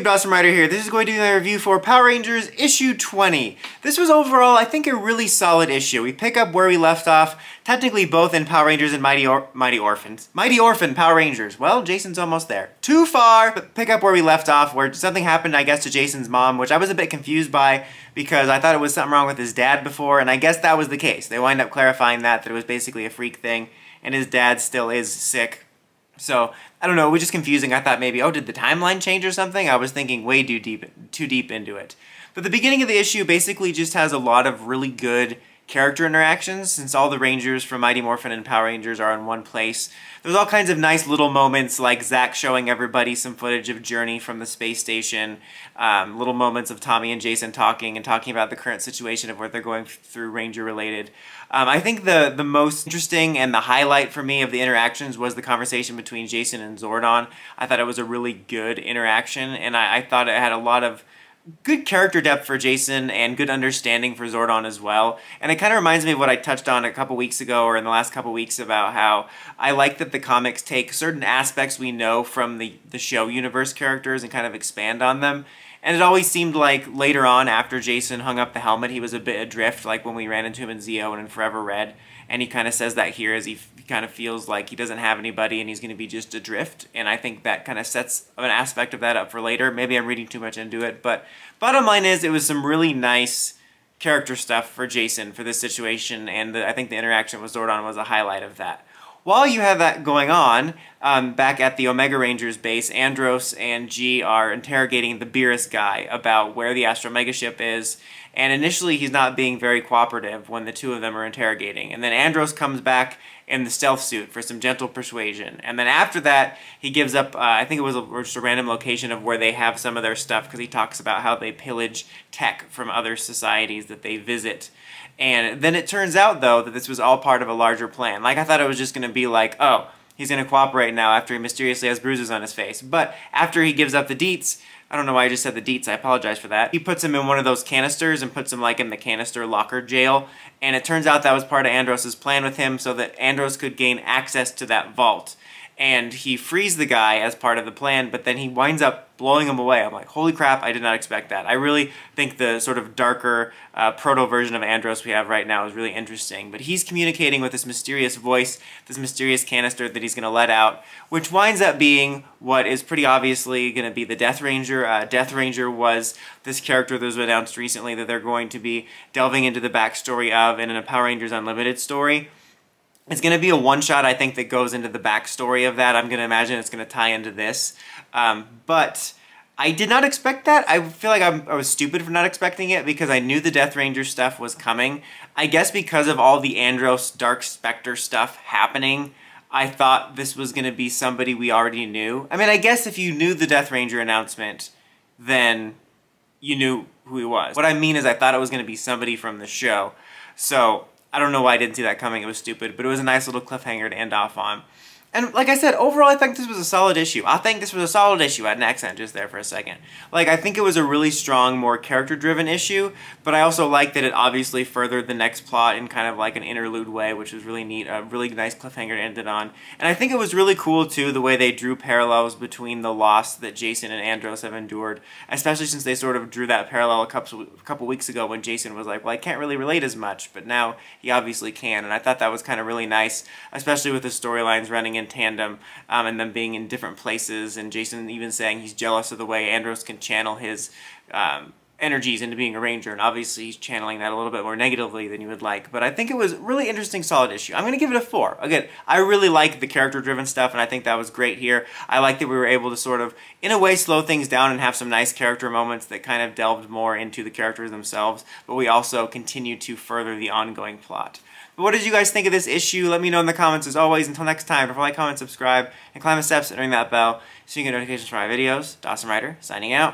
Dawson Rider here. This is going to be my review for Power Rangers issue 20. This was overall, I think, a really solid issue. We pick up where we left off, technically both in Power Rangers and Mighty Orphan Power Rangers. Well, Jason's almost there. Too far, but pick up where we left off, where something happened, I guess, to Jason's mom, which I was a bit confused by because I thought it was something wrong with his dad before, and I guess that was the case. They wind up clarifying that it was basically a freak thing, and his dad still is sick. So, I don't know, it was just confusing. I thought maybe, oh, did the timeline change or something? I was thinking way too deep into it. But the beginning of the issue basically just has a lot of really good character interactions, since all the Rangers from Mighty Morphin and Power Rangers are in one place. There's all kinds of nice little moments, like Zach showing everybody some footage of Journey from the space station, little moments of Tommy and Jason talking about the current situation of what they're going through Ranger-related. I think the most interesting and the highlight for me of the interactions was the conversation between Jason and Zordon. I thought it was a really good interaction, and I thought it had a lot of good character depth for Jason and good understanding for Zordon as well. And it kind of reminds me of what I touched on a couple weeks ago, or in the last couple weeks, about how I like that the comics take certain aspects we know from the show universe characters and kind of expand on them. And it always seemed like later on, after Jason hung up the helmet, he was a bit adrift, like when we ran into him in Zeo and in Forever Red. And he kind of says that here, as he kind of feels like he doesn't have anybody and he's going to be just adrift. And I think that kind of sets an aspect of that up for later. Maybe I'm reading too much into it, but bottom line is it was some really nice character stuff for Jason for this situation, and I think the interaction with Zordon was a highlight of that. While you have that going on, back at the Omega Rangers base, Andros and G are interrogating the Beerus guy about where the Astro Megaship is, and initially he's not being very cooperative when the two of them are interrogating. And then Andros comes back in the stealth suit for some gentle persuasion. And then after that, he gives up, I think it was just a random location of where they have some of their stuff, because he talks about how they pillage tech from other societies that they visit. And then it turns out, though, that this was all part of a larger plan. Like, I thought it was just going to be like, oh, he's going to cooperate now after he mysteriously has bruises on his face. But after he gives up the deets, I don't know why I just said the deets, I apologize for that. He puts him in one of those canisters and puts him like in the canister locker jail. And it turns out that was part of Andros' plan with him, so that Andros could gain access to that vault. And he frees the guy as part of the plan, but then he winds up blowing him away. I'm like, holy crap, I did not expect that. I really think the sort of darker proto-version of Andros we have right now is really interesting. But he's communicating with this mysterious voice, this mysterious canister that he's going to let out, which winds up being what is pretty obviously going to be the Death Ranger. Death Ranger was this character that was announced recently that they're going to be delving into the backstory of in a Power Rangers Unlimited story. It's going to be a one-shot, I think, that goes into the backstory of that. I'm going to imagine it's going to tie into this. But I did not expect that. I feel like I was stupid for not expecting it, because I knew the Death Ranger stuff was coming. I guess because of all the Andros Dark Spectre stuff happening, I thought this was going to be somebody we already knew. I mean, I guess if you knew the Death Ranger announcement, then you knew who he was. What I mean is I thought it was going to be somebody from the show. So I don't know why I didn't see that coming. It was stupid, but it was a nice little cliffhanger to end off on. And like I said, overall, I think this was a solid issue. I think this was a solid issue. I had an accent just there for a second. Like, I think it was a really strong, more character-driven issue, but I also like that it obviously furthered the next plot in kind of like an interlude way, which was really neat. A really nice cliffhanger to end it on. And I think it was really cool, too, the way they drew parallels between the loss that Jason and Andros have endured, especially since they sort of drew that parallel a couple weeks ago when Jason was like, well, I can't really relate as much, but now he obviously can. And I thought that was kind of really nice, especially with the storylines running in tandem, and them being in different places, and Jason even saying he's jealous of the way Andros can channel his energies into being a Ranger, and obviously he's channeling that a little bit more negatively than you would like. But I think it was a really interesting, solid issue. I'm going to give it a 4. Again, I really like the character-driven stuff, and I think that was great here. I like that we were able to sort of, in a way, slow things down and have some nice character moments that kind of delved more into the characters themselves, but we also continue to further the ongoing plot. But what did you guys think of this issue? Let me know in the comments as always. Until next time, don't forget to like, comment, subscribe, and climb the steps and ring that bell so you get notifications for my videos. Dawson Rider, signing out.